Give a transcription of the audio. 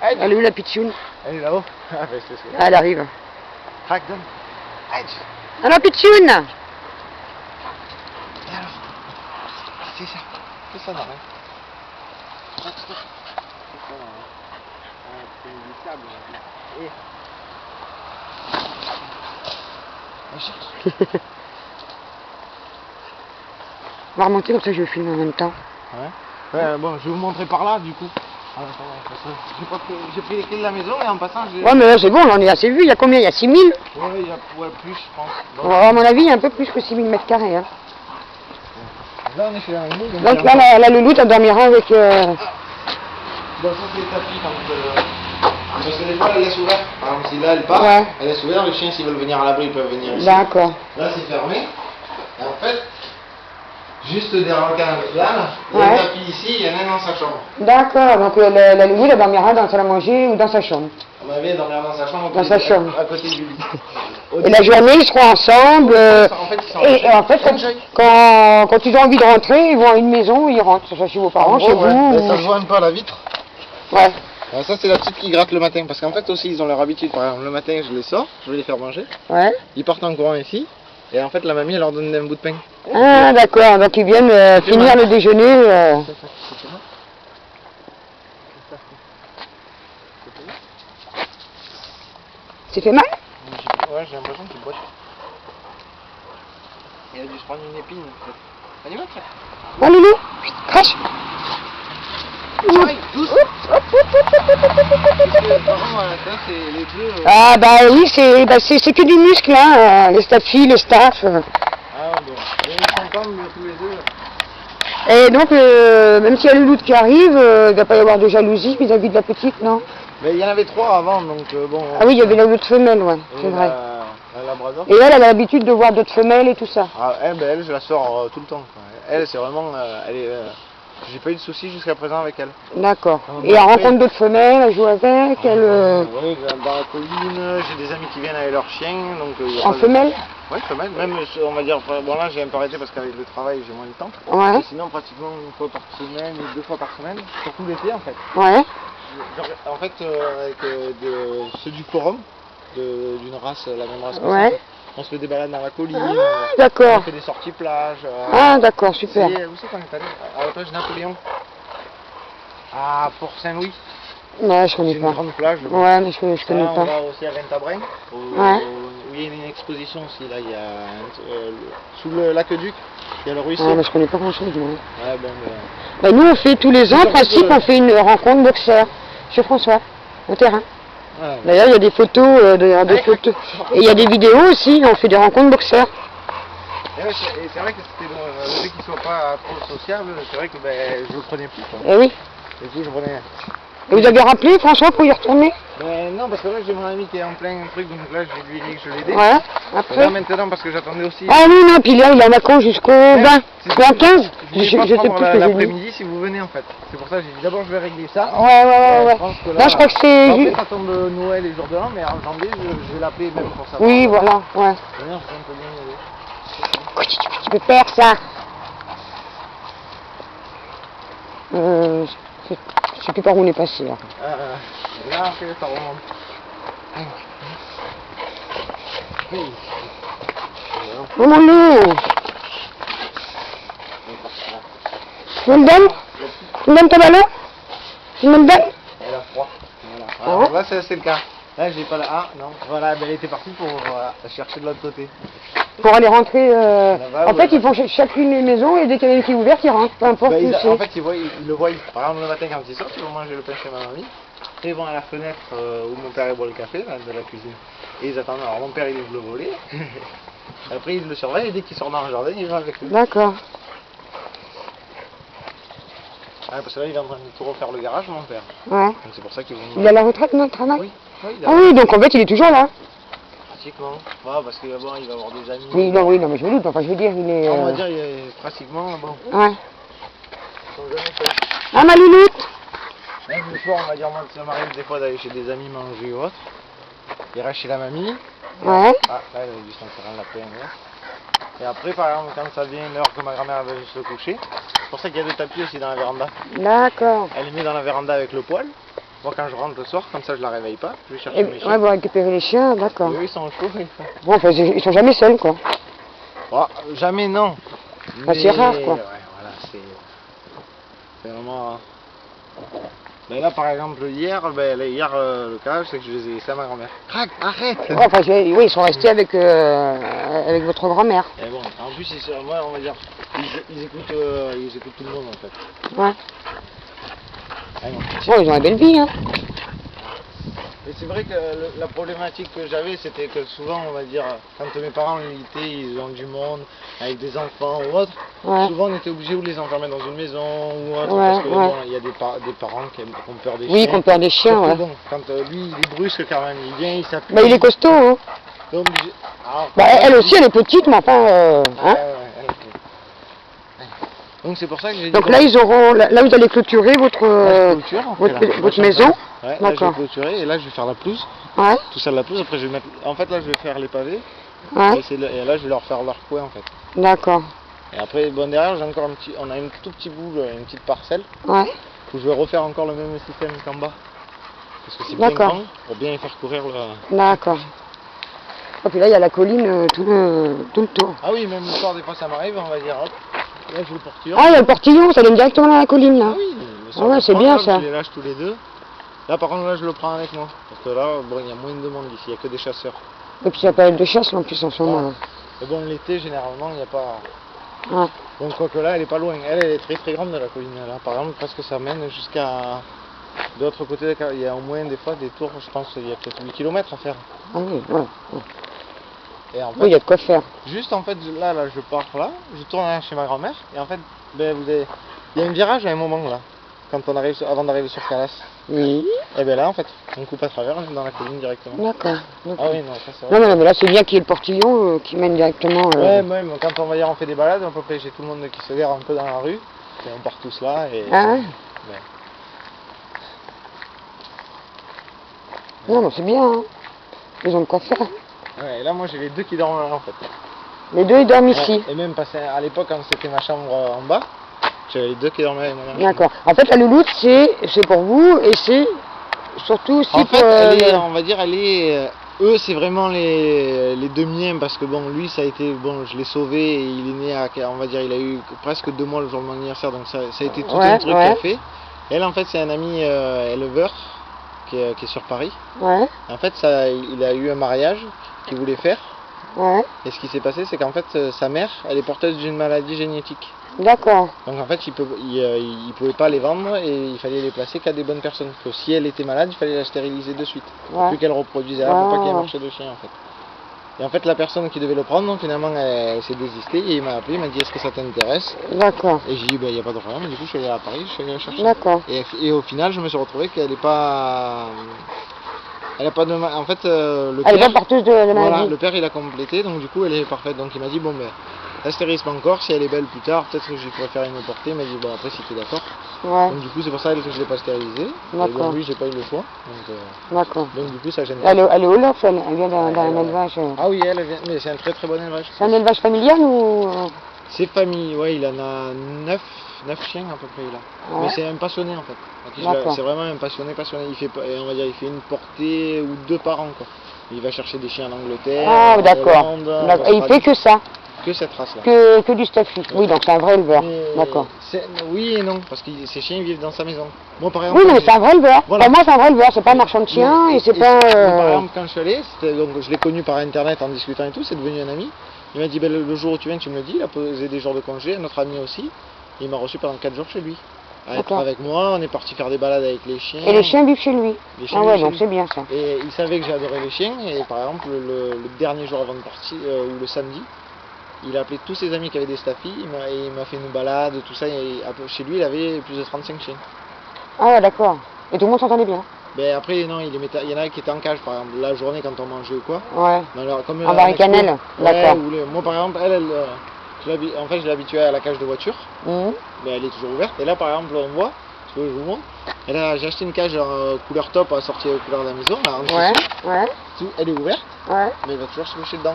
Elle est où la pitchoune? Elle est là-haut. Ah, ben, c'est ça. Ah, elle arrive. Crac, donne. Edge. Alors pitchoune! Et alors? C'est ça. C'est ça, non, hein. C'est ça, non, hein. C'est du sable. Et... On va remonter comme ça je le filme en même temps. Ouais. Bon, je vais vous montrer par là du coup. J'ai pris les clés de la maison et en passant j'ai... Ouais mais là c'est bon, là on est assez vu, il y a combien? Il y a 6000? Ouais, il y a plus je pense. Donc, à mon avis il y a un peu plus que 6000 mètres carrés. Hein. Là on est chez la maison. Donc là la louloute elle dormira avec... Bon ça c'est les tapis quand... Parce que des fois elle laisse ouvert. Par exemple si là elle part, ouais. Elle laisse ouvert, les chiens s'ils veulent venir à l'abri ils peuvent venir ici. D'accord. Là c'est fermé. Et en fait... Juste derrière le canapé là, il y a ouais. un tapis ici, il y en a un dans sa chambre. D'accord, donc la louloute elle dormira dans la salle à manger ou dans sa chambre. On va bien dormir dans sa chambre. Dans sa chambre. À côté du lit. Et la journée ils seront ensemble. Et en fait quand ils ont envie de rentrer, ils vont à une maison, ils rentrent. Ça soit chez vos parents, chez vous. Ouais. Ça se voit un peu à la vitre. Ouais. Alors ça c'est la petite qui gratte le matin, parce qu'en fait aussi ils ont leur habitude. Par exemple le matin je les sors, je vais les faire manger. Ouais. Ils partent en courant ici. Et en fait la mamie elle leur donne un bout de pain. Ah d'accord, donc ils viennent finir le déjeuner. C'est fait mal? Ouais, j'ai l'impression qu'il boite. Il a dû se prendre une épine peut-être. Allez, va, oh loulou, crache. Ah bah oui, c'est que du muscle, hein, les staphies, les staffs. Ah bon, ils sont comme tous les deux. Et donc, même s'il y a le loup qui arrive, il ne va pas y avoir de jalousie vis-à-vis de la petite, non? Mais il y en avait 3 avant, donc bon... Ah oui, il y avait la loup femelle, ouais, c'est vrai. Labrador. Et elle a l'habitude de voir d'autres femelles et tout ça. Ah, elle je la sors tout le temps. Quoi. Elle, c'est vraiment... j'ai pas eu de soucis jusqu'à présent avec elle. D'accord. Et elle rencontre d'autres femelles, elle joue avec, elle... Oui, dans la colline, j'ai des amis qui viennent avec leurs chiens, donc... en femelle? Oui, femelle, même, on va dire... Bon là, j'ai un peu arrêté parce qu'avec le travail, j'ai moins de temps. Ouais. Et sinon, pratiquement une fois par semaine, ou 2 fois par semaine, surtout l'été, en fait. Ouais. En fait, avec ceux du forum, d'une race, la même race que ouais. ça, on se fait des balades dans la colline, d'accord. On fait des sorties plage. Ah d'accord, super. Où c'est qu'on est allé? À la plage Napoléon. À Port-Saint-Louis. Ouais, je connais pas. Une grande plage. Ouais, mais je connais pas. On va aussi à Ventabren, où il y a une exposition aussi, là, il y a sous le l'aqueduc, il y a le ruisseau. Ah, mais je connais pas grand chose, moi. Ouais, bon, bah, nous on fait tous les ans, en principe, on fait une rencontre boxeur chez François, au terrain. Ouais. D'ailleurs, il y a des photos, des photos. Et il y a des vidéos aussi, on fait des rencontres boxeurs. Et c'est vrai que c'était le fait qu'il soit pas trop sociable, c'est vrai que je le prenais plus. Quoi. Eh oui. Et puis je prenais... Et vous avez rappelé François pour y retourner? Non, parce que là j'ai mon ami qui est en plein truc, donc là je lui ai dit que je l'aidais. Ouais, après. Là maintenant, parce que j'attendais aussi... Ah oui, non, puis là il est en vacances jusqu'au 20, 15. Je sais plus ce que j'ai dit. L'après-midi si vous venez en fait. C'est pour ça que j'ai dit d'abord je vais régler ça. Ouais. Là, je crois que c'est... Après ça tombe Noël et jour de l'an, mais en janvier je vais l'appeler même pour ça. Oui, voilà, ouais. D'ailleurs, je peux bien y aller. Tu peux faire ça. Je sais plus par où on est passé là. Là, après, ça remonte. Oh mon loup! Tu me donnes? Tu me donnes ton ballon? Tu me le donnes? Elle a froid. Voilà. Alors là, c'est le cas. Là, j'ai pas la... Ah, non. Voilà, elle était partie pour chercher de l'autre côté. Pour aller rentrer... En fait, ils font chacune une maison et dès qu'il y en a une qui est ouverte, ils rentrent, peu importe où c'est. En fait, ils le voient. Par exemple, le matin, quand ils sortent, ils vont manger le pain chez ma mamie. Et ils vont à la fenêtre où mon père boit le café, là, de la cuisine. Et ils attendent. Alors, mon père, il ouvre le volet. Après, il le surveille et dès qu'il sort dans le jardin, il va avec lui. D'accord. Ouais, parce que là, il est en train de tout refaire le garage, mon père. Ouais. C'est pour ça qu'il vont... Il a la retraite, non, le travail? Oui. Ah oui, donc en fait, il est toujours là. Pratiquement. Ouais, parce qu'il va avoir des amis. Oui, non, mais je me doute. Enfin, je veux dire, il est... On va dire, il est pratiquement, bon. Ouais. Ah, ma louloute! Même le soir, on va dire, moi, ça m'arrive des fois d'aller chez des amis manger ou autre. Il reste chez la mamie. Ouais. Ah, là, il a dû sentir un lapin, là. Et après, par exemple, quand ça vient l'heure que ma grand-mère va se coucher, c'est pour ça qu'il y a des tapis aussi dans la véranda. D'accord. Elle les met dans la véranda avec le poêle. Moi, quand je rentre le soir, comme ça, je la réveille pas. Je vais chercher mes chiens. Ouais, vous récupérez les chiens, d'accord. Et eux, ils sont chauds. Bon, enfin, ils sont jamais seuls, quoi. Oh, jamais, non. Bah, c'est rare, quoi. Ouais, voilà, c'est vraiment... Ben là, par exemple, hier, le cas, c'est que je les ai laissés à ma grand-mère. Crac, arrête. Ouais, enfin, oui, ils sont restés avec votre grand-mère. Et bon, en plus, moi, on va dire, ils écoutent tout le monde, en fait. Ouais. Ah, non. Bon, ils ont une belle vie, hein. Et c'est vrai que la problématique que j'avais, c'était que souvent, on va dire, quand mes parents militaient, ils ont du monde, avec des enfants ou autre, Ouais. souvent on était obligé de les enfermer dans une maison ou autre, Ouais, parce que ouais. bon, il y a des parents qui ont peur des chiens. Oui, qu'on perd des chiens, Sauf que ouais. bon, quand lui, il est brusque quand même, il vient, il s'appuie. Bah, il est costaud, hein. Donc, Bah, elle aussi, elle est petite, mais enfin, hein. Donc c'est pour ça que j'ai dit... Donc là, ils auront, là, vous allez clôturer votre votre maison. Ouais, là, je vais D'accord. clôturer et là je vais faire la pelouse, Ouais, tout ça de la pelouse, après je vais mettre... En fait là je vais faire les pavés ouais, et là je vais leur faire leur coin en fait. d'accord. Et après bon derrière j'ai encore on a un tout petit bout, une petite parcelle, Ouais, où je vais refaire encore le même système qu'en bas. Parce que c'est bien d'accord. grand pour bien y faire courir le... D'accord. Et puis là, il y a la colline tout le tour. Ah oui, même le soir des fois ça m'arrive, on va dire hop, là je le portillon. Ah, il y a le portillon, ça donne directement dans la colline, là. Ah oui, le soir, Ah ouais, je c'est prends, bien, hop, ça. Je les lâche tous les deux. Là par contre là je le prends avec moi. Parce que là, bon il y a moins de monde ici, il n'y a que des chasseurs. Et puis, il y a pas mal de chasse, en plus, en ce moment. Et bon l'été généralement il n'y a pas... Ouais. Bon quoique là elle est pas loin, elle est très très grande de la colline là. Par exemple presque ça mène jusqu'à... De l'autre côté, il y a au moins des fois des tours, je pense qu'il y a peut-être 8 km à faire. Ah oui, ouais. Ouais. Et en fait, Oui, il y a de quoi faire. juste en fait, là je pars là, je tourne chez ma grand-mère, et en fait, ben, il y a un virage à un moment là, quand on arrive, avant d'arriver sur Calas. Oui. Et ben là en fait, on coupe à travers, on est dans la colline directement. D'accord. Ah oui, non, ça c'est vrai. Non, mais là, c'est bien qu'il y ait le portillon qui mène directement... Ouais, même quand on va dire on fait des balades, à peu près j'ai tout le monde qui se gare un peu dans la rue, et on part tous là, et... Ah ouais. Ouais. Non, mais c'est bien, hein. Ils ont de quoi faire. Ouais, et là moi j'ai les deux qui dorment là en fait. Les deux, ils dorment ici. Ouais, et même passé à l'époque quand c'était ma chambre en bas, j'avais les deux qui dormaient avec mon D'accord. En fait, la louloute, c'est pour vous et c'est surtout aussi En pour... fait, elle est, on va dire, elle est... eux, c'est vraiment les deux miens parce que bon, lui, ça a été... Bon, je l'ai sauvé et il est né à... On va dire, il a eu presque 2 mois le jour de mon anniversaire, donc ça a été tout un truc qu'il a fait. Elle, en fait, c'est un ami éleveur qui est sur Paris. Ouais, En fait, il a eu un mariage qu'il voulait faire. ouais. Et ce qui s'est passé, c'est qu'en fait, sa mère, elle est porteuse d'une maladie génétique. D'accord. Donc en fait, il pouvait pas les vendre et il fallait les placer qu'à des bonnes personnes. Que si elle était malade, il fallait la stériliser de suite. Ouais. Plus qu'elle reproduisait, pour pas qu'il y ait un marché de chiens en fait. Et en fait, la personne qui devait le prendre, finalement, elle s'est désistée et il m'a appelé, il m'a dit est-ce que ça t'intéresse? D'accord. Et j'ai dit bah il n'y a pas de problème. Et du coup, je suis allé à Paris, je suis allé la chercher. D'accord. Et au final, je me suis retrouvé qu'elle n'est pas... Elle a pas de... En fait, le Elle est père... pas porteuse de maladie. Voilà, le père il a complété, donc du coup elle est parfaite. Donc il m'a dit bon ben, la stérilise pas encore, si elle est belle plus tard, peut-être que j'y préfère une portée. Il m'a dit bon après si t'es d'accord. Ouais. Donc du coup c'est pour ça que je l'ai pas stérilisée. Et D'accord. bon lui j'ai pas eu le choix. D'accord. Donc du coup ça gêne. Elle est au Lof, elle vient d'un élevage. Ah oui elle vient, mais c'est un très très bon élevage. C'est un élevage familial ou... C'est famille, ouais il en a 9 chiens à peu près là. Ouais. Mais c'est un passionné en fait. D'accord. C'est vraiment un passionné. Il fait, on va dire, il fait une portée ou 2 par an quoi. Il va chercher des chiens en Angleterre. Ah, en d'accord. Hollande, Et il fait que ça, que cette race là. que du staffy. Oui, donc c'est un vrai éleveur. D'accord. Oui et non, parce que ces chiens ils vivent dans sa maison. Moi par exemple. Oui, mais c'est un vrai éleveur. Voilà. Pour moi, c'est un vrai éleveur. C'est pas un marchand de chiens et c'est pas... Par exemple, quand je suis allé, donc, je l'ai connu par internet en discutant et tout, c'est devenu un ami. Il m'a dit ben, le jour où tu viens, tu me le dis. Il a posé des jours de congé, notre ami aussi. Il m'a reçu pendant 4 jours chez lui. À être avec moi, on est parti faire des balades avec les chiens. Et les chiens vivent chez lui. Les chiens Ah ouais, vivent chez donc lui. c'est bien ça. Et il savait que j'adorais les chiens. Et par exemple, le dernier jour avant de partir, ou le samedi, il a appelé tous ses amis qui avaient des staffis. Il m'a fait une balade, tout ça. Et chez lui, il avait plus de 35 chiens. Ah ouais, d'accord. Et tout le monde s'entendait bien. Ben après, non, il y en a qui étaient en cage, par exemple, la journée quand on mangeait ou quoi. Ouais. Alors, comme En barricannelle, d'accord. Moi, par exemple, je l'ai habituée à la cage de voiture, Mhm. mais elle est toujours ouverte. Et là, par exemple, on voit, je vous montre, j'ai acheté une cage en couleur top assortie aux couleurs de la maison, là, en Ouais, dessous. ouais, Elle est ouverte, ouais. mais il va toujours se coucher dedans.